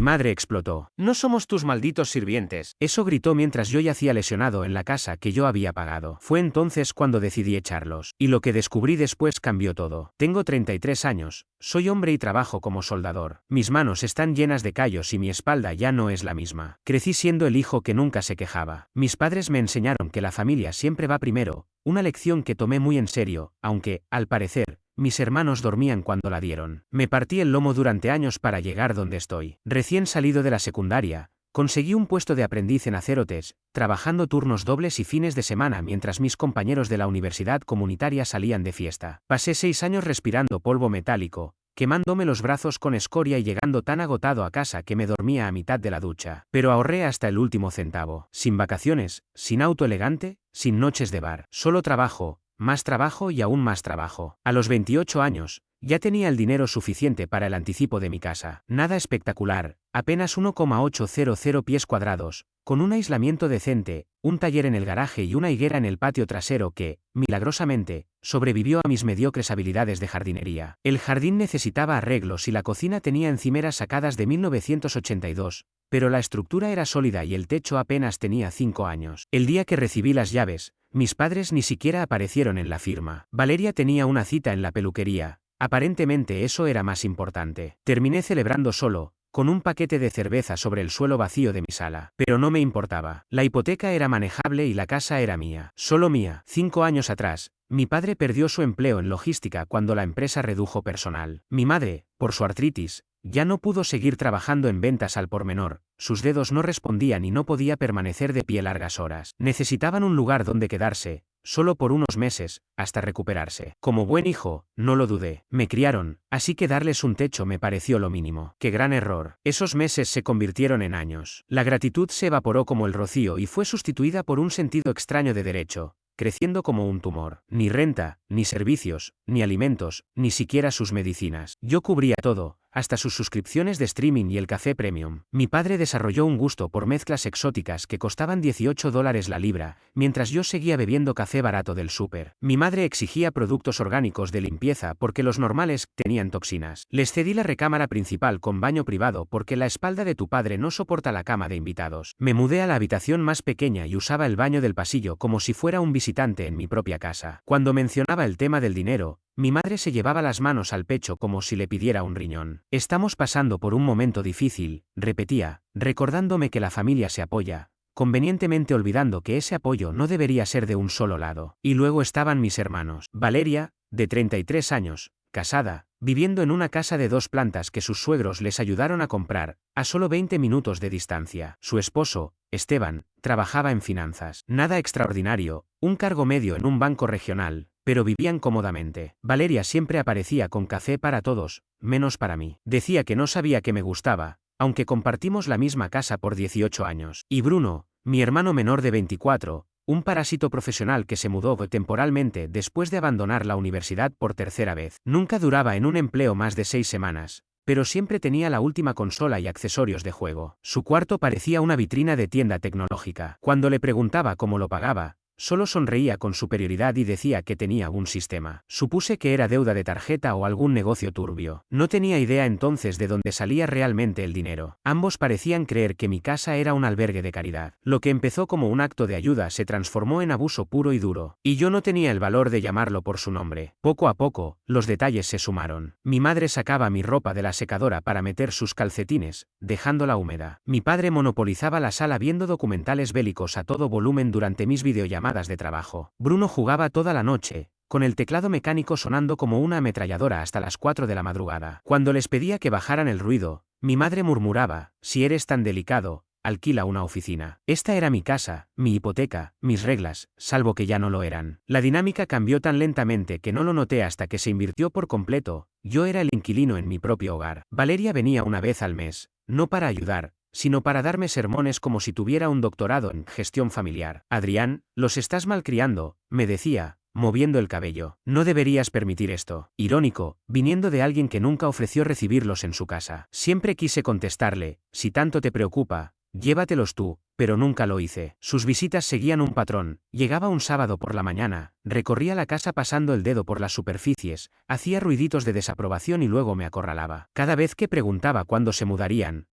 Mi madre explotó. «No somos tus malditos sirvientes». Eso gritó mientras yo yacía lesionado en la casa que yo había pagado. Fue entonces cuando decidí echarlos. Y lo que descubrí después cambió todo. Tengo 33 años, soy hombre y trabajo como soldador. Mis manos están llenas de callos y mi espalda ya no es la misma. Crecí siendo el hijo que nunca se quejaba. Mis padres me enseñaron que la familia siempre va primero, una lección que tomé muy en serio, aunque, al parecer, mis hermanos dormían cuando la dieron. Me partí el lomo durante años para llegar donde estoy. Recién salido de la secundaria, conseguí un puesto de aprendiz en Acerotes, trabajando turnos dobles y fines de semana mientras mis compañeros de la universidad comunitaria salían de fiesta. Pasé 6 años respirando polvo metálico, quemándome los brazos con escoria y llegando tan agotado a casa que me dormía a mitad de la ducha. Pero ahorré hasta el último centavo. Sin vacaciones, sin auto elegante, sin noches de bar. Solo trabajo, más trabajo y aún más trabajo. A los 28 años, ya tenía el dinero suficiente para el anticipo de mi casa. Nada espectacular, apenas 1,800 pies cuadrados, con un aislamiento decente, un taller en el garaje y una higuera en el patio trasero que, milagrosamente, sobrevivió a mis mediocres habilidades de jardinería. El jardín necesitaba arreglos y la cocina tenía encimeras sacadas de 1982, pero la estructura era sólida y el techo apenas tenía 5 años. El día que recibí las llaves, mis padres ni siquiera aparecieron en la firma. Valeria tenía una cita en la peluquería. Aparentemente eso era más importante. Terminé celebrando solo, con un paquete de cerveza sobre el suelo vacío de mi sala. Pero no me importaba. La hipoteca era manejable y la casa era mía. Solo mía. 5 años atrás, mi padre perdió su empleo en logística cuando la empresa redujo personal. Mi madre, por su artritis, ya no pudo seguir trabajando en ventas al por menor, sus dedos no respondían y no podía permanecer de pie largas horas. Necesitaban un lugar donde quedarse, solo por unos meses, hasta recuperarse. Como buen hijo, no lo dudé. Me criaron, así que darles un techo me pareció lo mínimo. ¡Qué gran error! Esos meses se convirtieron en años. La gratitud se evaporó como el rocío y fue sustituida por un sentido extraño de derecho, creciendo como un tumor. Ni renta, ni servicios, ni alimentos, ni siquiera sus medicinas. Yo cubría todo, hasta sus suscripciones de streaming y el café premium. Mi padre desarrolló un gusto por mezclas exóticas que costaban $18 la libra, mientras yo seguía bebiendo café barato del súper. Mi madre exigía productos orgánicos de limpieza porque los normales tenían toxinas. Les cedí la recámara principal con baño privado porque la espalda de tu padre no soporta la cama de invitados. Me mudé a la habitación más pequeña y usaba el baño del pasillo como si fuera un visitante en mi propia casa. Cuando mencionaba el tema del dinero, mi madre se llevaba las manos al pecho como si le pidiera un riñón. Estamos pasando por un momento difícil, repetía, recordándome que la familia se apoya, convenientemente olvidando que ese apoyo no debería ser de un solo lado. Y luego estaban mis hermanos. Valeria, de 33 años, casada, viviendo en una casa de 2 plantas que sus suegros les ayudaron a comprar, a solo 20 minutos de distancia. Su esposo, Esteban, trabajaba en finanzas. Nada extraordinario, un cargo medio en un banco regional, pero vivían cómodamente. Valeria siempre aparecía con café para todos, menos para mí. Decía que no sabía que me gustaba, aunque compartimos la misma casa por 18 años. Y Bruno, mi hermano menor de 24, un parásito profesional que se mudó temporalmente después de abandonar la universidad por tercera vez. Nunca duraba en un empleo más de 6 semanas, pero siempre tenía la última consola y accesorios de juego. Su cuarto parecía una vitrina de tienda tecnológica. Cuando le preguntaba cómo lo pagaba, solo sonreía con superioridad y decía que tenía un sistema. Supuse que era deuda de tarjeta o algún negocio turbio. No tenía idea entonces de dónde salía realmente el dinero. Ambos parecían creer que mi casa era un albergue de caridad. Lo que empezó como un acto de ayuda se transformó en abuso puro y duro, y yo no tenía el valor de llamarlo por su nombre. Poco a poco, los detalles se sumaron. Mi madre sacaba mi ropa de la secadora para meter sus calcetines, dejándola húmeda. Mi padre monopolizaba la sala viendo documentales bélicos a todo volumen durante mis videollamadas de trabajo. Bruno jugaba toda la noche, con el teclado mecánico sonando como una ametralladora hasta las 4 de la madrugada. Cuando les pedía que bajaran el ruido, mi madre murmuraba, si eres tan delicado, alquila una oficina. Esta era mi casa, mi hipoteca, mis reglas, salvo que ya no lo eran. La dinámica cambió tan lentamente que no lo noté hasta que se invirtió por completo. Yo era el inquilino en mi propio hogar. Valeria venía una vez al mes, no para ayudar, sino para darme sermones como si tuviera un doctorado en gestión familiar. Adrián, los estás malcriando, me decía, moviendo el cabello. No deberías permitir esto. Irónico, viniendo de alguien que nunca ofreció recibirlos en su casa. Siempre quise contestarle, si tanto te preocupa, llévatelos tú, pero nunca lo hice. Sus visitas seguían un patrón. Llegaba un sábado por la mañana, recorría la casa pasando el dedo por las superficies, hacía ruiditos de desaprobación y luego me acorralaba. Cada vez que preguntaba cuándo se mudarían,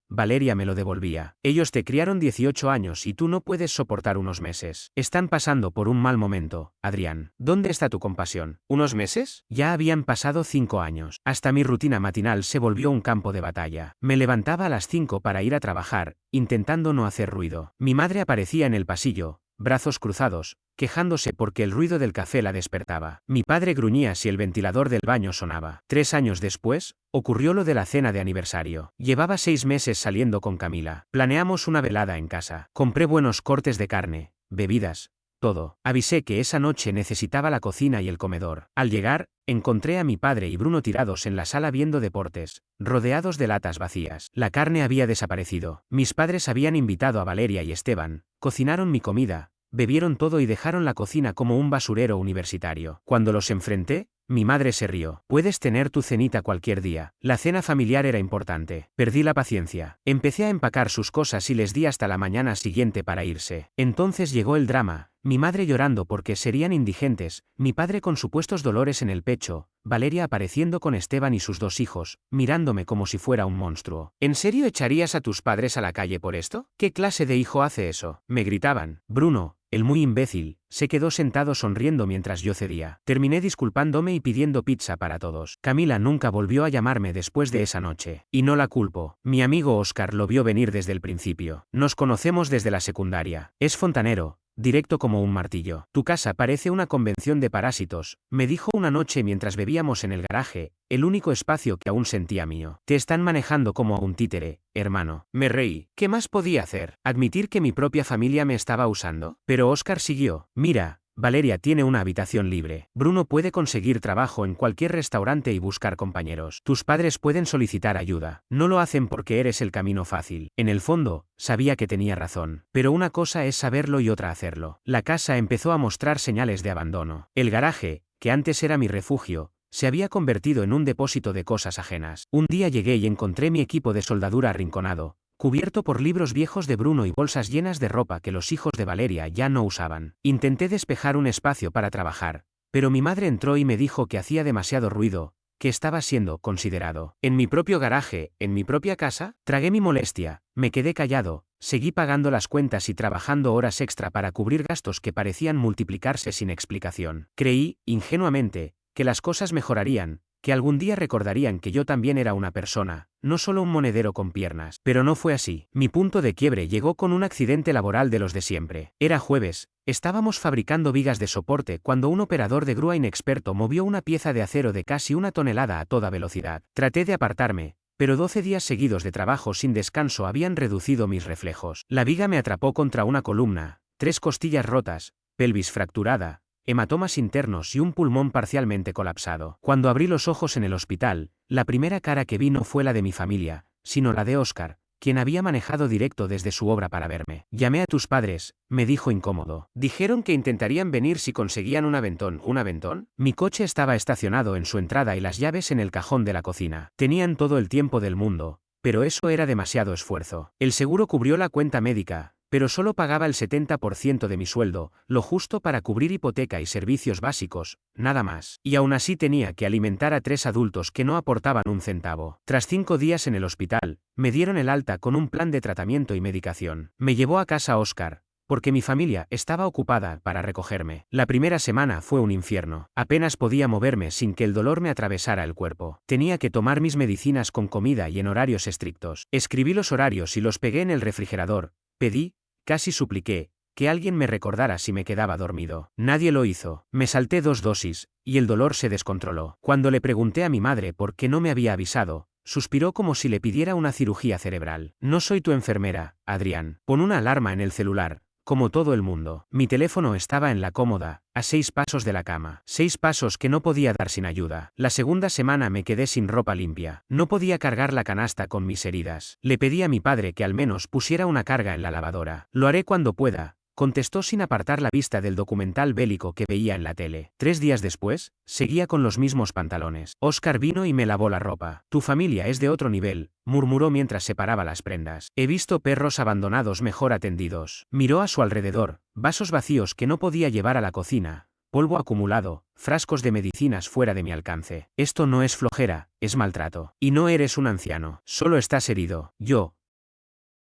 Valeria me lo devolvía. Ellos te criaron 18 años y tú no puedes soportar unos meses. Están pasando por un mal momento, Adrián. ¿Dónde está tu compasión? ¿Unos meses? Ya habían pasado 5 años. Hasta mi rutina matinal se volvió un campo de batalla. Me levantaba a las 5 para ir a trabajar, intentando no hacer ruido. Mi madre aparecía en el pasillo, brazos cruzados, quejándose porque el ruido del café la despertaba. Mi padre gruñía si el ventilador del baño sonaba. 3 años después, ocurrió lo de la cena de aniversario. Llevaba 6 meses saliendo con Camila. Planeamos una velada en casa. Compré buenos cortes de carne, bebidas, todo. Avisé que esa noche necesitaba la cocina y el comedor. Al llegar, encontré a mi padre y Bruno tirados en la sala viendo deportes, rodeados de latas vacías. La carne había desaparecido. Mis padres habían invitado a Valeria y Esteban, cocinaron mi comida, bebieron todo y dejaron la cocina como un basurero universitario. Cuando los enfrenté, mi madre se rió. Puedes tener tu cenita cualquier día. La cena familiar era importante. Perdí la paciencia. Empecé a empacar sus cosas y les di hasta la mañana siguiente para irse. Entonces llegó el drama. Mi madre llorando porque serían indigentes, mi padre con supuestos dolores en el pecho, Valeria apareciendo con Esteban y sus 2 hijos, mirándome como si fuera un monstruo. ¿En serio echarías a tus padres a la calle por esto? ¿Qué clase de hijo hace eso? Me gritaban. Bruno, el muy imbécil, se quedó sentado sonriendo mientras yo cedía. Terminé disculpándome y pidiendo pizza para todos. Camila nunca volvió a llamarme después de esa noche. Y no la culpo. Mi amigo Oscar lo vio venir desde el principio. Nos conocemos desde la secundaria. Es fontanero, directo como un martillo. Tu casa parece una convención de parásitos, me dijo una noche mientras bebíamos en el garaje, el único espacio que aún sentía mío. Te están manejando como a un títere, hermano. Me reí. ¿Qué más podía hacer? ¿Admitir que mi propia familia me estaba usando? Pero Oscar siguió. Mira, Valeria tiene una habitación libre. Bruno puede conseguir trabajo en cualquier restaurante y buscar compañeros. Tus padres pueden solicitar ayuda. No lo hacen porque eres el camino fácil. En el fondo, sabía que tenía razón. Pero una cosa es saberlo y otra hacerlo. La casa empezó a mostrar señales de abandono. El garaje, que antes era mi refugio, se había convertido en un depósito de cosas ajenas. Un día llegué y encontré mi equipo de soldadura arrinconado, cubierto por libros viejos de Bruno y bolsas llenas de ropa que los hijos de Valeria ya no usaban. Intenté despejar un espacio para trabajar, pero mi madre entró y me dijo que hacía demasiado ruido, que estaba siendo considerado. En mi propio garaje, en mi propia casa, tragué mi molestia, me quedé callado, seguí pagando las cuentas y trabajando horas extra para cubrir gastos que parecían multiplicarse sin explicación. Creí, ingenuamente, que las cosas mejorarían, que algún día recordarían que yo también era una persona, no solo un monedero con piernas. Pero no fue así. Mi punto de quiebre llegó con un accidente laboral de los de siempre. Era jueves, estábamos fabricando vigas de soporte cuando un operador de grúa inexperto movió una pieza de acero de casi 1 tonelada a toda velocidad. Traté de apartarme, pero 12 días seguidos de trabajo sin descanso habían reducido mis reflejos. La viga me atrapó contra una columna, 3 costillas rotas, pelvis fracturada, hematomas internos y un pulmón parcialmente colapsado. Cuando abrí los ojos en el hospital, la primera cara que vi no fue la de mi familia, sino la de Oscar, quien había manejado directo desde su obra para verme. Llamé a tus padres, me dijo incómodo. Dijeron que intentarían venir si conseguían un aventón. ¿Un aventón? Mi coche estaba estacionado en su entrada y las llaves en el cajón de la cocina. Tenían todo el tiempo del mundo, pero eso era demasiado esfuerzo. El seguro cubrió la cuenta médica, pero solo pagaba el 70% de mi sueldo, lo justo para cubrir hipoteca y servicios básicos, nada más. Y aún así tenía que alimentar a 3 adultos que no aportaban un centavo. Tras 5 días en el hospital, me dieron el alta con un plan de tratamiento y medicación. Me llevó a casa Oscar, porque mi familia estaba ocupada para recogerme. La primera semana fue un infierno. Apenas podía moverme sin que el dolor me atravesara el cuerpo. Tenía que tomar mis medicinas con comida y en horarios estrictos. Escribí los horarios y los pegué en el refrigerador. Pedí, casi supliqué, que alguien me recordara si me quedaba dormido. Nadie lo hizo. Me salté 2 dosis, y el dolor se descontroló. Cuando le pregunté a mi madre por qué no me había avisado, suspiró como si le pidiera una cirugía cerebral. No soy tu enfermera, Adrián. Pon una alarma en el celular, como todo el mundo. Mi teléfono estaba en la cómoda, a 6 pasos de la cama. 6 pasos que no podía dar sin ayuda. La segunda semana me quedé sin ropa limpia. No podía cargar la canasta con mis heridas. Le pedí a mi padre que al menos pusiera una carga en la lavadora. Lo haré cuando pueda, contestó sin apartar la vista del documental bélico que veía en la tele. 3 días después, seguía con los mismos pantalones. Oscar vino y me lavó la ropa. Tu familia es de otro nivel, murmuró mientras separaba las prendas. He visto perros abandonados mejor atendidos. Miró a su alrededor, vasos vacíos que no podía llevar a la cocina, polvo acumulado, frascos de medicinas fuera de mi alcance. Esto no es flojera, es maltrato. Y no eres un anciano, solo estás herido. Yo,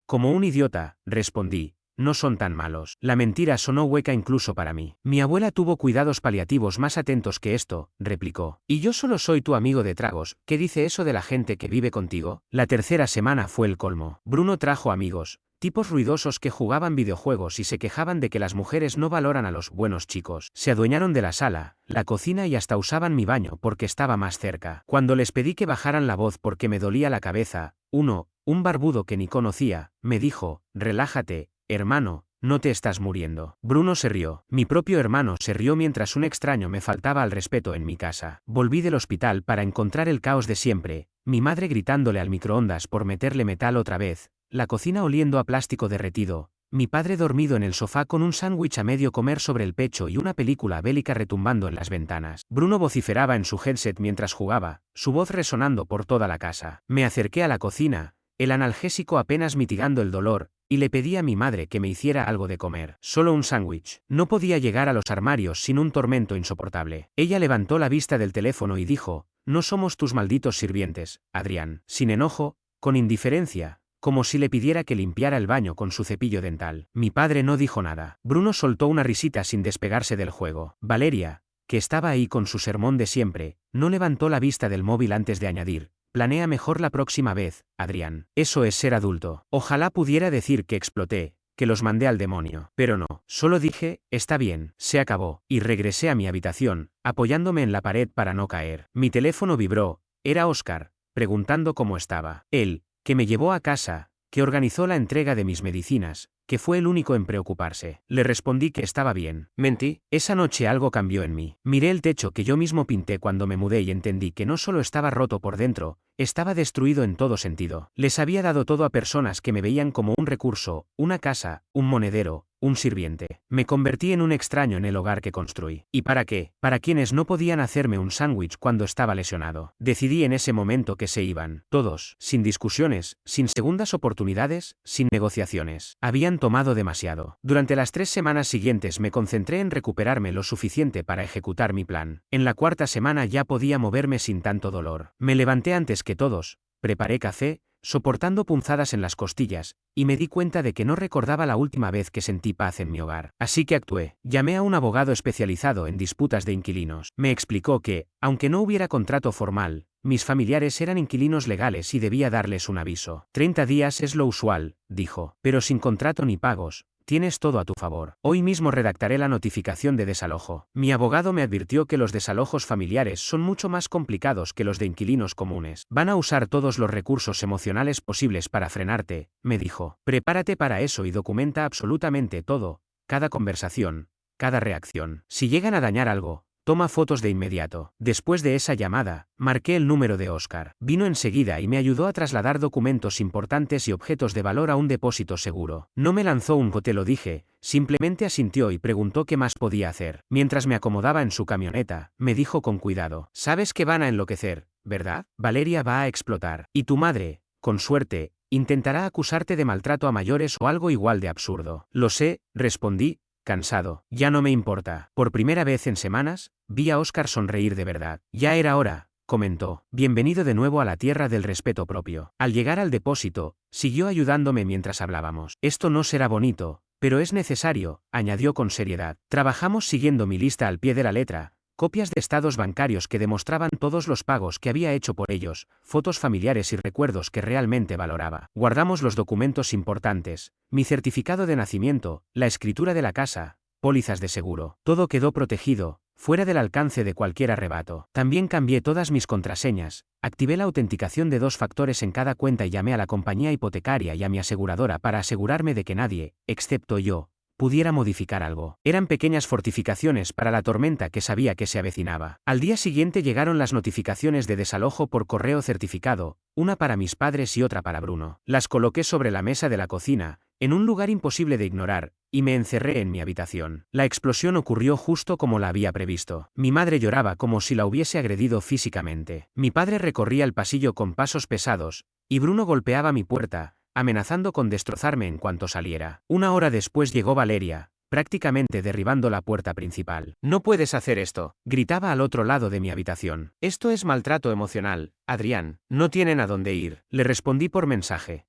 Como un idiota, respondí. No son tan malos. La mentira sonó hueca incluso para mí. Mi abuela tuvo cuidados paliativos más atentos que esto, replicó. Y yo solo soy tu amigo de tragos. ¿Qué dice eso de la gente que vive contigo? La tercera semana fue el colmo. Bruno trajo amigos, tipos ruidosos que jugaban videojuegos y se quejaban de que las mujeres no valoran a los buenos chicos. Se adueñaron de la sala, la cocina y hasta usaban mi baño porque estaba más cerca. Cuando les pedí que bajaran la voz porque me dolía la cabeza, un barbudo que ni conocía, me dijo, relájate, hermano, no te estás muriendo. Bruno se rió. Mi propio hermano se rió mientras un extraño me faltaba al respeto en mi casa. Volví del hospital para encontrar el caos de siempre, mi madre gritándole al microondas por meterle metal otra vez, la cocina oliendo a plástico derretido, mi padre dormido en el sofá con un sándwich a medio comer sobre el pecho y una película bélica retumbando en las ventanas. Bruno vociferaba en su headset mientras jugaba, su voz resonando por toda la casa. Me acerqué a la cocina, el analgésico apenas mitigando el dolor, y le pedí a mi madre que me hiciera algo de comer. Solo un sándwich. No podía llegar a los armarios sin un tormento insoportable. Ella levantó la vista del teléfono y dijo, no somos tus malditos sirvientes, Adrián. Sin enojo, con indiferencia, como si le pidiera que limpiara el baño con su cepillo dental. Mi padre no dijo nada. Bruno soltó una risita sin despegarse del juego. Valeria, que estaba ahí con su sermón de siempre, no levantó la vista del móvil antes de añadir, planea mejor la próxima vez, Adrián. Eso es ser adulto. Ojalá pudiera decir que exploté, que los mandé al demonio. Pero no. Solo dije, está bien, se acabó, y regresé a mi habitación, apoyándome en la pared para no caer. Mi teléfono vibró, era Oscar, preguntando cómo estaba. Él, que me llevó a casa, que organizó la entrega de mis medicinas, que fue el único en preocuparse. Le respondí que estaba bien. Mentí. Esa noche algo cambió en mí. Miré el techo que yo mismo pinté cuando me mudé y entendí que no solo estaba roto por dentro, estaba destruido en todo sentido. Les había dado todo a personas que me veían como un recurso, una casa, un monedero, un sirviente. Me convertí en un extraño en el hogar que construí. ¿Y para qué? Para quienes no podían hacerme un sándwich cuando estaba lesionado. Decidí en ese momento que se iban. Todos, sin discusiones, sin segundas oportunidades, sin negociaciones. Habían tomado demasiado. Durante las 3 semanas siguientes me concentré en recuperarme lo suficiente para ejecutar mi plan. En la cuarta semana ya podía moverme sin tanto dolor. Me levanté antes que todos, preparé café, soportando punzadas en las costillas, y me di cuenta de que no recordaba la última vez que sentí paz en mi hogar. Así que actué. Llamé a un abogado especializado en disputas de inquilinos. Me explicó que, aunque no hubiera contrato formal, mis familiares eran inquilinos legales y debía darles un aviso. 30 días es lo usual, dijo, pero sin contrato ni pagos. Tienes todo a tu favor. Hoy mismo redactaré la notificación de desalojo. Mi abogado me advirtió que los desalojos familiares son mucho más complicados que los de inquilinos comunes. Van a usar todos los recursos emocionales posibles para frenarte, me dijo. Prepárate para eso y documenta absolutamente todo, cada conversación, cada reacción. Si llegan a dañar algo, toma fotos de inmediato. Después de esa llamada, marqué el número de Oscar. Vino enseguida y me ayudó a trasladar documentos importantes y objetos de valor a un depósito seguro. No me lanzó un te lo dije, simplemente asintió y preguntó qué más podía hacer. Mientras me acomodaba en su camioneta, me dijo con cuidado, sabes que van a enloquecer, ¿verdad? Valeria va a explotar. Y tu madre, con suerte, intentará acusarte de maltrato a mayores o algo igual de absurdo. Lo sé, respondí, cansado. Ya no me importa. Por primera vez en semanas, vi a Oscar sonreír de verdad. Ya era hora, comentó. Bienvenido de nuevo a la tierra del respeto propio. Al llegar al depósito, siguió ayudándome mientras hablábamos. Esto no será bonito, pero es necesario, añadió con seriedad. Trabajamos siguiendo mi lista al pie de la letra. Copias de estados bancarios que demostraban todos los pagos que había hecho por ellos, fotos familiares y recuerdos que realmente valoraba. Guardamos los documentos importantes, mi certificado de nacimiento, la escritura de la casa, pólizas de seguro. Todo quedó protegido, fuera del alcance de cualquier arrebato. También cambié todas mis contraseñas, activé la autenticación de 2 factores en cada cuenta y llamé a la compañía hipotecaria y a mi aseguradora para asegurarme de que nadie, excepto yo, pudiera modificar algo. Eran pequeñas fortificaciones para la tormenta que sabía que se avecinaba. Al día siguiente llegaron las notificaciones de desalojo por correo certificado, una para mis padres y otra para Bruno. Las coloqué sobre la mesa de la cocina, en un lugar imposible de ignorar, y me encerré en mi habitación. La explosión ocurrió justo como la había previsto. Mi madre lloraba como si la hubiese agredido físicamente. Mi padre recorría el pasillo con pasos pesados, y Bruno golpeaba mi puerta, amenazando con destrozarme en cuanto saliera. 1 hora después llegó Valeria, prácticamente derribando la puerta principal. No puedes hacer esto, gritaba al otro lado de mi habitación. Esto es maltrato emocional, Adrián, no tienen a dónde ir. Le respondí por mensaje.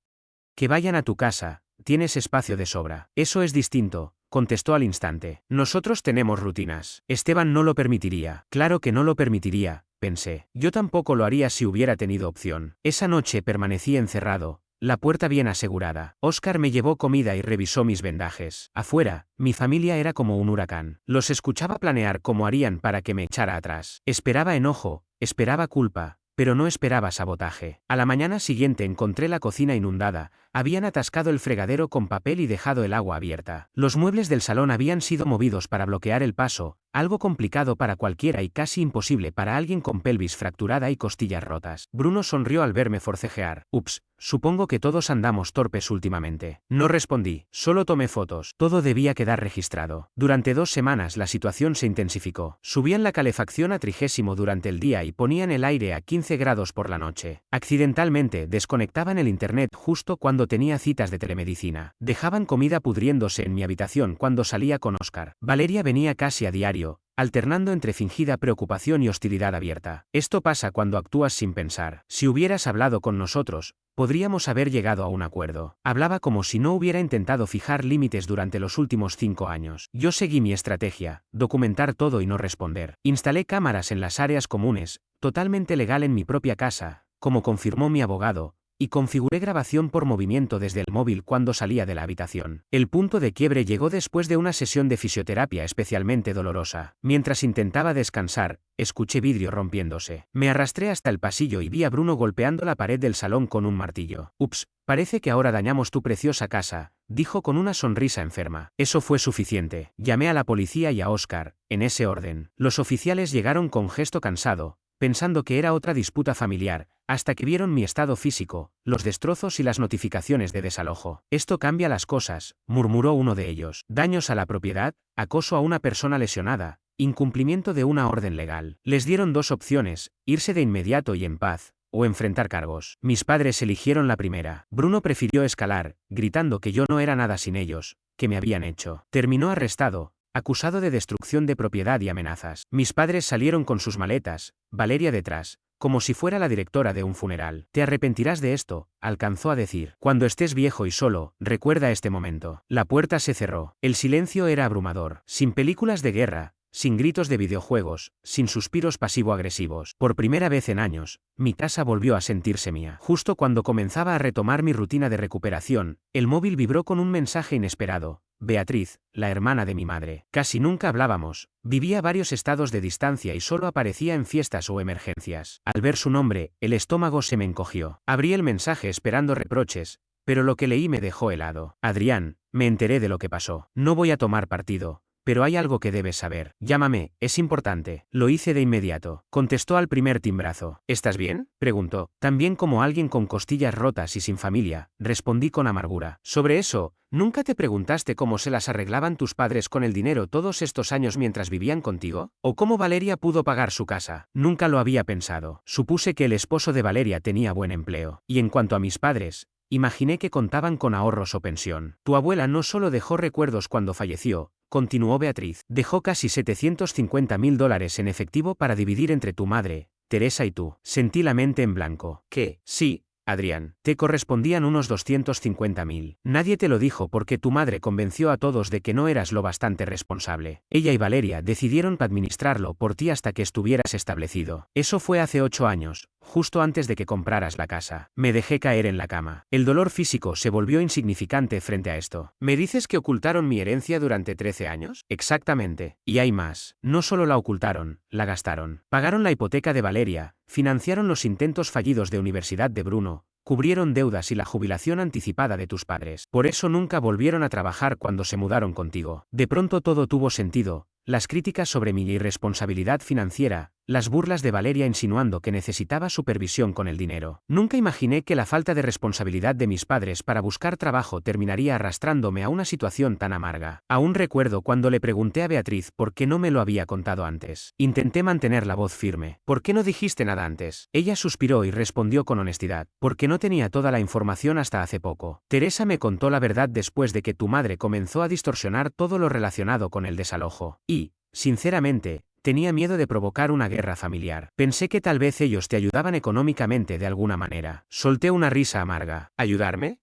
Que vayan a tu casa, tienes espacio de sobra. Eso es distinto, contestó al instante. Nosotros tenemos rutinas. Esteban no lo permitiría. Claro que no lo permitiría, pensé. Yo tampoco lo haría si hubiera tenido opción. Esa noche permanecí encerrado, la puerta bien asegurada. Óscar me llevó comida y revisó mis vendajes. Afuera, mi familia era como un huracán. Los escuchaba planear cómo harían para que me echara atrás. Esperaba enojo, esperaba culpa, pero no esperaba sabotaje. A la mañana siguiente encontré la cocina inundada. Habían atascado el fregadero con papel y dejado el agua abierta. Los muebles del salón habían sido movidos para bloquear el paso, algo complicado para cualquiera y casi imposible para alguien con pelvis fracturada y costillas rotas. Bruno sonrió al verme forcejear. Ups, supongo que todos andamos torpes últimamente. No respondí, solo tomé fotos. Todo debía quedar registrado. Durante 2 semanas la situación se intensificó. Subían la calefacción a 30 durante el día y ponían el aire a 15 grados por la noche. Accidentalmente desconectaban el internet justo cuando tenía citas de telemedicina. Dejaban comida pudriéndose en mi habitación cuando salía con Óscar. Valeria venía casi a diario, alternando entre fingida preocupación y hostilidad abierta. Esto pasa cuando actúas sin pensar. Si hubieras hablado con nosotros, podríamos haber llegado a un acuerdo. Hablaba como si no hubiera intentado fijar límites durante los últimos 5 años. Yo seguí mi estrategia, documentar todo y no responder. Instalé cámaras en las áreas comunes, totalmente legal en mi propia casa, como confirmó mi abogado, y configuré grabación por movimiento desde el móvil cuando salía de la habitación. El punto de quiebre llegó después de una sesión de fisioterapia especialmente dolorosa. Mientras intentaba descansar, escuché vidrio rompiéndose. Me arrastré hasta el pasillo y vi a Bruno golpeando la pared del salón con un martillo. Ups, parece que ahora dañamos tu preciosa casa, dijo con una sonrisa enferma. Eso fue suficiente. Llamé a la policía y a Óscar, en ese orden. Los oficiales llegaron con gesto cansado, pensando que era otra disputa familiar, hasta que vieron mi estado físico, los destrozos y las notificaciones de desalojo. Esto cambia las cosas, murmuró uno de ellos. Daños a la propiedad, acoso a una persona lesionada, incumplimiento de una orden legal. Les dieron 2 opciones, irse de inmediato y en paz, o enfrentar cargos. Mis padres eligieron la primera. Bruno prefirió escalar, gritando que yo no era nada sin ellos, que me habían hecho. Terminó arrestado, acusado de destrucción de propiedad y amenazas. Mis padres salieron con sus maletas, Valeria detrás, como si fuera la directora de un funeral. Te arrepentirás de esto, alcanzó a decir. Cuando estés viejo y solo, recuerda este momento. La puerta se cerró. El silencio era abrumador. Sin películas de guerra, sin gritos de videojuegos, sin suspiros pasivo-agresivos. Por primera vez en años, mi casa volvió a sentirse mía. Justo cuando comenzaba a retomar mi rutina de recuperación, el móvil vibró con un mensaje inesperado. Beatriz, la hermana de mi madre. Casi nunca hablábamos, vivía varios estados de distancia y solo aparecía en fiestas o emergencias. Al ver su nombre, el estómago se me encogió. Abrí el mensaje esperando reproches, pero lo que leí me dejó helado. Adrián, me enteré de lo que pasó. No voy a tomar partido, pero hay algo que debes saber. Llámame, es importante. Lo hice de inmediato. Contestó al primer timbrazo. ¿Estás bien?, preguntó. También como alguien con costillas rotas y sin familia, respondí con amargura. Sobre eso, ¿nunca te preguntaste cómo se las arreglaban tus padres con el dinero todos estos años mientras vivían contigo? ¿O cómo Valeria pudo pagar su casa? Nunca lo había pensado. Supuse que el esposo de Valeria tenía buen empleo. Y en cuanto a mis padres, imaginé que contaban con ahorros o pensión. Tu abuela no solo dejó recuerdos cuando falleció, continuó Beatriz, dejó casi $750.000 en efectivo para dividir entre tu madre, Teresa y tú. Sentí la mente en blanco. ¿Qué? Sí, Adrián, te correspondían unos 250.000. Nadie te lo dijo porque tu madre convenció a todos de que no eras lo bastante responsable. Ella y Valeria decidieron administrarlo por ti hasta que estuvieras establecido. Eso fue hace 8 años, justo antes de que compraras la casa. Me dejé caer en la cama. El dolor físico se volvió insignificante frente a esto. ¿Me dices que ocultaron mi herencia durante 13 años? Exactamente. Y hay más. No solo la ocultaron, la gastaron. Pagaron la hipoteca de Valeria, financiaron los intentos fallidos de universidad de Bruno, cubrieron deudas y la jubilación anticipada de tus padres. Por eso nunca volvieron a trabajar cuando se mudaron contigo. De pronto todo tuvo sentido. Las críticas sobre mi irresponsabilidad financiera, las burlas de Valeria insinuando que necesitaba supervisión con el dinero. Nunca imaginé que la falta de responsabilidad de mis padres para buscar trabajo terminaría arrastrándome a una situación tan amarga. Aún recuerdo cuando le pregunté a Beatriz por qué no me lo había contado antes. Intenté mantener la voz firme. ¿Por qué no dijiste nada antes? Ella suspiró y respondió con honestidad. Porque no tenía toda la información hasta hace poco. Teresa me contó la verdad después de que tu madre comenzó a distorsionar todo lo relacionado con el desalojo. Y, sinceramente, tenía miedo de provocar una guerra familiar. Pensé que tal vez ellos te ayudaban económicamente de alguna manera. Solté una risa amarga. ¿Ayudarme?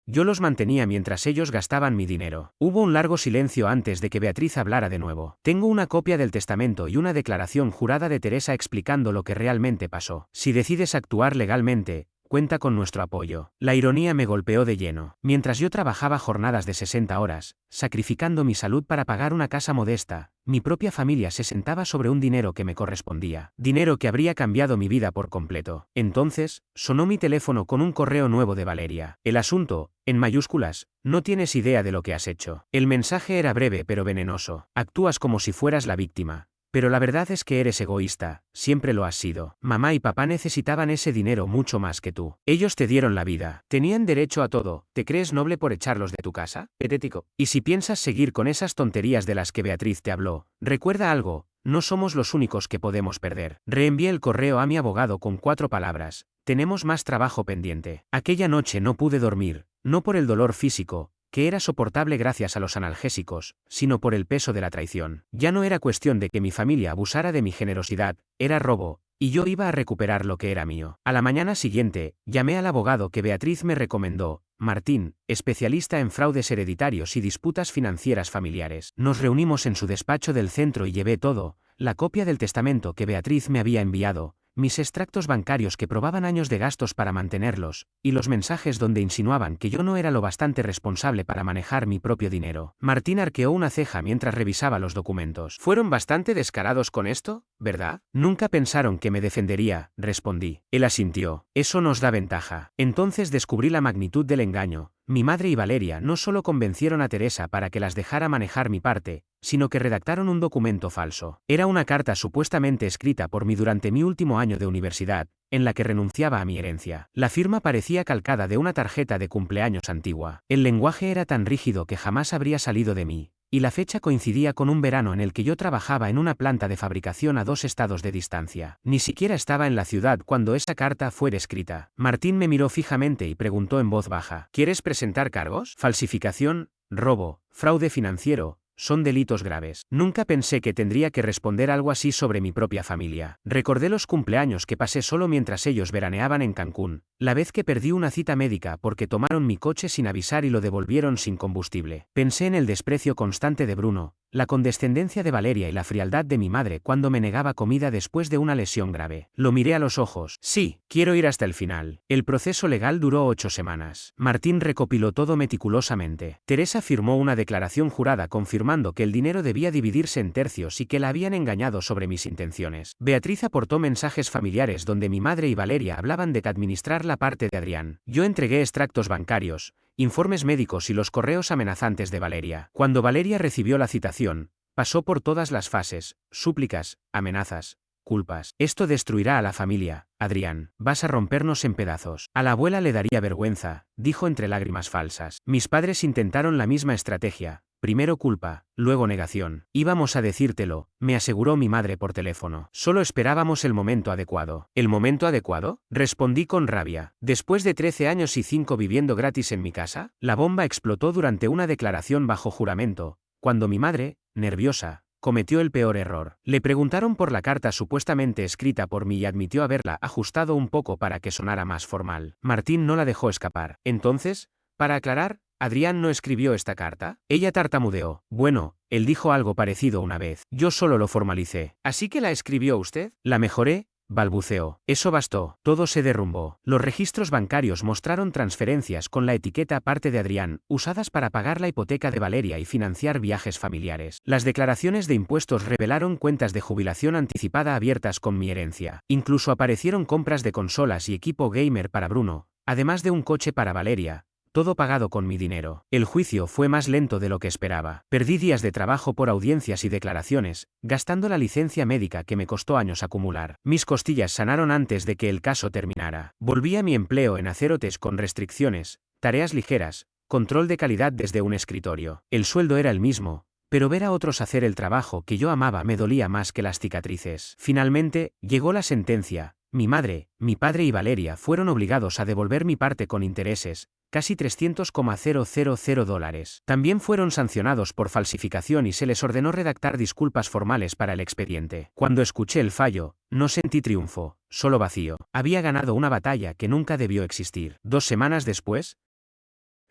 Yo los mantenía mientras ellos gastaban mi dinero. Hubo un largo silencio antes de que Beatriz hablara de nuevo. Tengo una copia del testamento y una declaración jurada de Teresa explicando lo que realmente pasó. Si decides actuar legalmente, cuenta con nuestro apoyo. La ironía me golpeó de lleno. Mientras yo trabajaba jornadas de 60 horas, sacrificando mi salud para pagar una casa modesta, mi propia familia se sentaba sobre un dinero que me correspondía. Dinero que habría cambiado mi vida por completo. Entonces, sonó mi teléfono con un correo nuevo de Valeria. El asunto, en mayúsculas, no tienes idea de lo que has hecho. El mensaje era breve pero venenoso. Actúas como si fueras la víctima. Pero la verdad es que eres egoísta, siempre lo has sido. Mamá y papá necesitaban ese dinero mucho más que tú. Ellos te dieron la vida, tenían derecho a todo. ¿Te crees noble por echarlos de tu casa? Patético. Y si piensas seguir con esas tonterías de las que Beatriz te habló, recuerda algo, no somos los únicos que podemos perder. Reenvié el correo a mi abogado con 4 palabras. Tenemos más trabajo pendiente. Aquella noche no pude dormir, no por el dolor físico, que era soportable gracias a los analgésicos, sino por el peso de la traición. Ya no era cuestión de que mi familia abusara de mi generosidad, era robo, y yo iba a recuperar lo que era mío. A la mañana siguiente, llamé al abogado que Beatriz me recomendó, Martín, especialista en fraudes hereditarios y disputas financieras familiares. Nos reunimos en su despacho del centro y llevé todo, la copia del testamento que Beatriz me había enviado, mis extractos bancarios que probaban años de gastos para mantenerlos, y los mensajes donde insinuaban que yo no era lo bastante responsable para manejar mi propio dinero. Martín arqueó una ceja mientras revisaba los documentos. ¿Fueron bastante descarados con esto, verdad? Nunca pensaron que me defendería, respondí. Él asintió. Eso nos da ventaja. Entonces descubrí la magnitud del engaño. Mi madre y Valeria no solo convencieron a Teresa para que las dejara manejar mi parte, sino que redactaron un documento falso. Era una carta supuestamente escrita por mí durante mi último año de universidad, en la que renunciaba a mi herencia. La firma parecía calcada de una tarjeta de cumpleaños antigua. El lenguaje era tan rígido que jamás habría salido de mí, y la fecha coincidía con un verano en el que yo trabajaba en una planta de fabricación a 2 estados de distancia. Ni siquiera estaba en la ciudad cuando esa carta fue escrita. Martín me miró fijamente y preguntó en voz baja: ¿Quieres presentar cargos? Falsificación, robo, fraude financiero. Son delitos graves. Nunca pensé que tendría que responder algo así sobre mi propia familia. Recordé los cumpleaños que pasé solo mientras ellos veraneaban en Cancún, la vez que perdí una cita médica porque tomaron mi coche sin avisar y lo devolvieron sin combustible. Pensé en el desprecio constante de Bruno, la condescendencia de Valeria y la frialdad de mi madre cuando me negaba comida después de una lesión grave. Lo miré a los ojos. Sí, quiero ir hasta el final. El proceso legal duró 8 semanas. Martín recopiló todo meticulosamente. Teresa firmó una declaración jurada confirmando que el dinero debía dividirse en tercios y que la habían engañado sobre mis intenciones. Beatriz aportó mensajes familiares donde mi madre y Valeria hablaban de que administrar la parte de Adrián. Yo entregué extractos bancarios, informes médicos y los correos amenazantes de Valeria. Cuando Valeria recibió la citación, pasó por todas las fases: súplicas, amenazas, culpas. Esto destruirá a la familia, Adrián. Vas a rompernos en pedazos. A la abuela le daría vergüenza, dijo entre lágrimas falsas. Mis padres intentaron la misma estrategia. Primero culpa, luego negación. Íbamos a decírtelo, me aseguró mi madre por teléfono. Solo esperábamos el momento adecuado. ¿El momento adecuado? Respondí con rabia. Después de 13 años y 5 viviendo gratis en mi casa, la bomba explotó durante una declaración bajo juramento, cuando mi madre, nerviosa, cometió el peor error. Le preguntaron por la carta supuestamente escrita por mí y admitió haberla ajustado un poco para que sonara más formal. Martín no la dejó escapar. Entonces, para aclarar, ¿Adrián no escribió esta carta? Ella tartamudeó. Bueno, él dijo algo parecido una vez. Yo solo lo formalicé. ¿Así que la escribió usted? La mejoré, balbuceó. Eso bastó. Todo se derrumbó. Los registros bancarios mostraron transferencias con la etiqueta parte de Adrián, usadas para pagar la hipoteca de Valeria y financiar viajes familiares. Las declaraciones de impuestos revelaron cuentas de jubilación anticipada abiertas con mi herencia. Incluso aparecieron compras de consolas y equipo gamer para Bruno, además de un coche para Valeria. Todo pagado con mi dinero. El juicio fue más lento de lo que esperaba. Perdí días de trabajo por audiencias y declaraciones, gastando la licencia médica que me costó años acumular. Mis costillas sanaron antes de que el caso terminara. Volví a mi empleo en Acerotes con restricciones, tareas ligeras, control de calidad desde un escritorio. El sueldo era el mismo, pero ver a otros hacer el trabajo que yo amaba me dolía más que las cicatrices. Finalmente, llegó la sentencia. Mi madre, mi padre y Valeria fueron obligados a devolver mi parte con intereses, casi $300,000. También fueron sancionados por falsificación y se les ordenó redactar disculpas formales para el expediente. Cuando escuché el fallo, no sentí triunfo, solo vacío. Había ganado una batalla que nunca debió existir. 2 semanas después,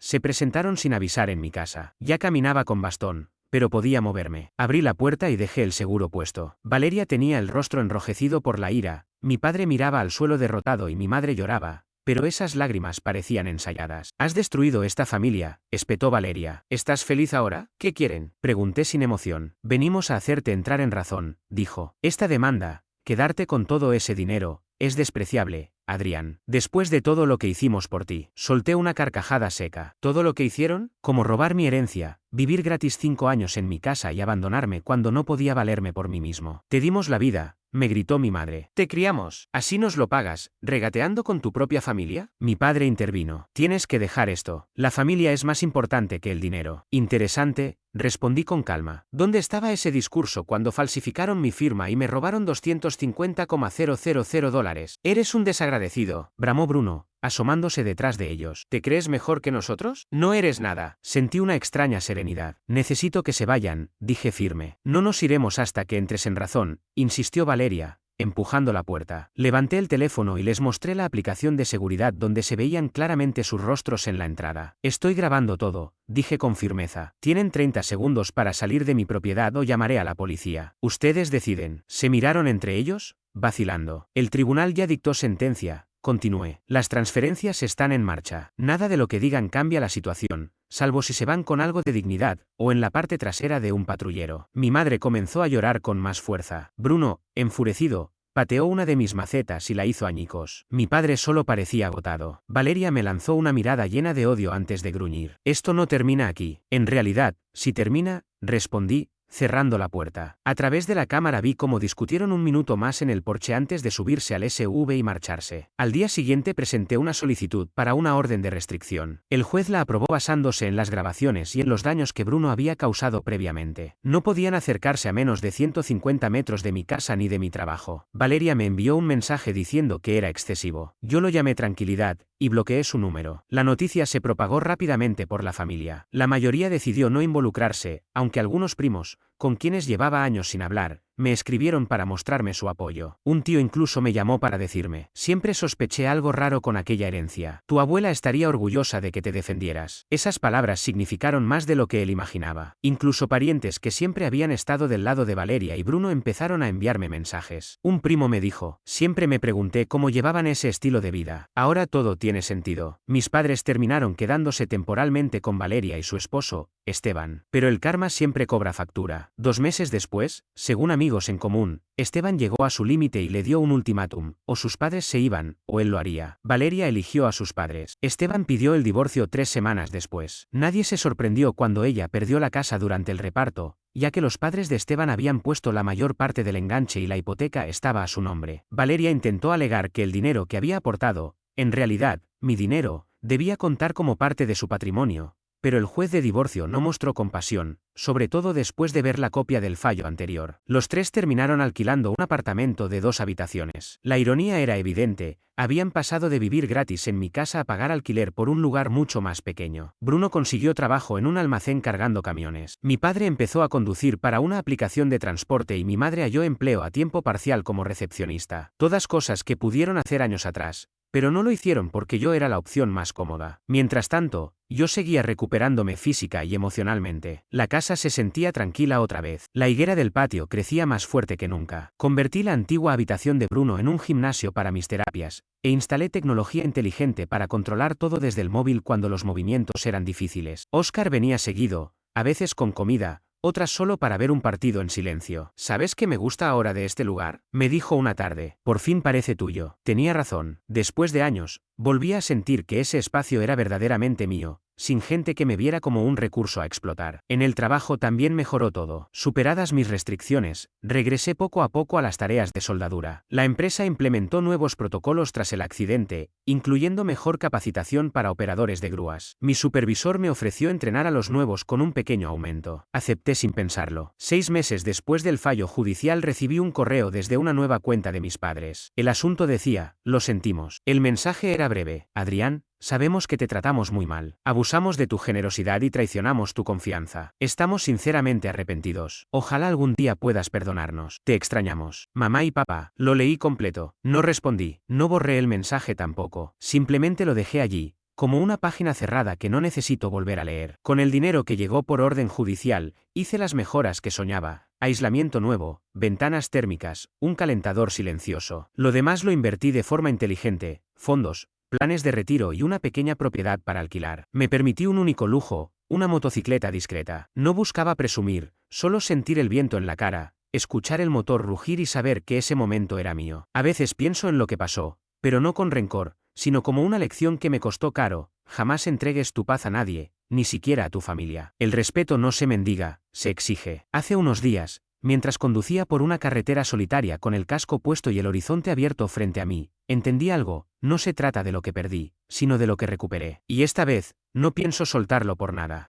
se presentaron sin avisar en mi casa. Ya caminaba con bastón, pero podía moverme. Abrí la puerta y dejé el seguro puesto. Valeria tenía el rostro enrojecido por la ira, mi padre miraba al suelo derrotado y mi madre lloraba, pero esas lágrimas parecían ensayadas. «Has destruido esta familia», espetó Valeria. «¿Estás feliz ahora? ¿Qué quieren?», pregunté sin emoción. «Venimos a hacerte entrar en razón», dijo. «Esta demanda, quedarte con todo ese dinero, es despreciable, Adrián. Después de todo lo que hicimos por ti». Solté una carcajada seca. «¿Todo lo que hicieron? Como robar mi herencia, vivir gratis 5 años en mi casa y abandonarme cuando no podía valerme por mí mismo. Te dimos la vida», me gritó mi madre. «Te criamos, así nos lo pagas, regateando con tu propia familia». Mi padre intervino. «Tienes que dejar esto. La familia es más importante que el dinero». «Interesante», respondí con calma. «¿Dónde estaba ese discurso cuando falsificaron mi firma y me robaron $250,000? Eres un desagradecido», bramó Bruno, asomándose detrás de ellos. «¿Te crees mejor que nosotros? No eres nada». Sentí una extraña serenidad. «Necesito que se vayan», dije firme. «No nos iremos hasta que entres en razón», insistió Valeria, empujando la puerta. Levanté el teléfono y les mostré la aplicación de seguridad donde se veían claramente sus rostros en la entrada. «Estoy grabando todo», dije con firmeza. «Tienen 30 segundos para salir de mi propiedad o llamaré a la policía. Ustedes deciden». Se miraron entre ellos, vacilando. «El tribunal ya dictó sentencia», continué. «Las transferencias están en marcha. Nada de lo que digan cambia la situación, salvo si se van con algo de dignidad, o en la parte trasera de un patrullero». Mi madre comenzó a llorar con más fuerza. Bruno, enfurecido, pateó una de mis macetas y la hizo añicos. Mi padre solo parecía agotado. Valeria me lanzó una mirada llena de odio antes de gruñir. «Esto no termina aquí». «En realidad, sí termina», respondí, cerrando la puerta. A través de la cámara vi cómo discutieron un minuto más en el porche antes de subirse al SUV y marcharse. Al día siguiente presenté una solicitud para una orden de restricción. El juez la aprobó basándose en las grabaciones y en los daños que Bruno había causado previamente. No podían acercarse a menos de 150 metros de mi casa ni de mi trabajo. Valeria me envió un mensaje diciendo que era excesivo. Yo lo llamé tranquilidad, y bloqueé su número. La noticia se propagó rápidamente por la familia. La mayoría decidió no involucrarse, aunque algunos primos, con quienes llevaba años sin hablar, me escribieron para mostrarme su apoyo. Un tío incluso me llamó para decirme: «Siempre sospeché algo raro con aquella herencia. Tu abuela estaría orgullosa de que te defendieras». Esas palabras significaron más de lo que él imaginaba. Incluso parientes que siempre habían estado del lado de Valeria y Bruno empezaron a enviarme mensajes. Un primo me dijo: «Siempre me pregunté cómo llevaban ese estilo de vida. Ahora todo tiene sentido». Mis padres terminaron quedándose temporalmente con Valeria y su esposo, Esteban. Pero el karma siempre cobra factura. 2 meses después, según amigos en común, Esteban llegó a su límite y le dio un ultimátum: o sus padres se iban, o él lo haría. Valeria eligió a sus padres. Esteban pidió el divorcio 3 semanas después. Nadie se sorprendió cuando ella perdió la casa durante el reparto, ya que los padres de Esteban habían puesto la mayor parte del enganche y la hipoteca estaba a su nombre. Valeria intentó alegar que el dinero que había aportado, en realidad, mi dinero, debía contar como parte de su patrimonio, pero el juez de divorcio no mostró compasión, sobre todo después de ver la copia del fallo anterior. Los 3 terminaron alquilando un apartamento de 2 habitaciones. La ironía era evidente: habían pasado de vivir gratis en mi casa a pagar alquiler por un lugar mucho más pequeño. Bruno consiguió trabajo en un almacén cargando camiones. Mi padre empezó a conducir para una aplicación de transporte y mi madre halló empleo a tiempo parcial como recepcionista. Todas cosas que pudieron hacer años atrás, pero no lo hicieron porque yo era la opción más cómoda. Mientras tanto, yo seguía recuperándome física y emocionalmente. La casa se sentía tranquila otra vez. La higuera del patio crecía más fuerte que nunca. Convertí la antigua habitación de Bruno en un gimnasio para mis terapias, e instalé tecnología inteligente para controlar todo desde el móvil cuando los movimientos eran difíciles. Oscar venía seguido, a veces con comida, otras solo para ver un partido en silencio. «¿Sabes qué me gusta ahora de este lugar?», me dijo una tarde. «Por fin parece tuyo». Tenía razón. Después de años, volví a sentir que ese espacio era verdaderamente mío, sin gente que me viera como un recurso a explotar. En el trabajo también mejoró todo. Superadas mis restricciones, regresé poco a poco a las tareas de soldadura. La empresa implementó nuevos protocolos tras el accidente, incluyendo mejor capacitación para operadores de grúas. Mi supervisor me ofreció entrenar a los nuevos con un pequeño aumento. Acepté sin pensarlo. 6 meses después del fallo judicial recibí un correo desde una nueva cuenta de mis padres. El asunto decía: «Lo sentimos». El mensaje era breve: «Adrián, sabemos que te tratamos muy mal. Abusamos de tu generosidad y traicionamos tu confianza. Estamos sinceramente arrepentidos. Ojalá algún día puedas perdonarnos. Te extrañamos. Mamá y papá». Lo leí completo. No respondí. No borré el mensaje tampoco. Simplemente lo dejé allí, como una página cerrada que no necesito volver a leer. Con el dinero que llegó por orden judicial, hice las mejoras que soñaba: aislamiento nuevo, ventanas térmicas, un calentador silencioso. Lo demás lo invertí de forma inteligente: fondos, planes de retiro y una pequeña propiedad para alquilar. Me permití un único lujo: una motocicleta discreta. No buscaba presumir, solo sentir el viento en la cara, escuchar el motor rugir y saber que ese momento era mío. A veces pienso en lo que pasó, pero no con rencor, sino como una lección que me costó caro: jamás entregues tu paz a nadie, ni siquiera a tu familia. El respeto no se mendiga, se exige. Hace unos días, mientras conducía por una carretera solitaria con el casco puesto y el horizonte abierto frente a mí, entendí algo: no se trata de lo que perdí, sino de lo que recuperé. Y esta vez, no pienso soltarlo por nada.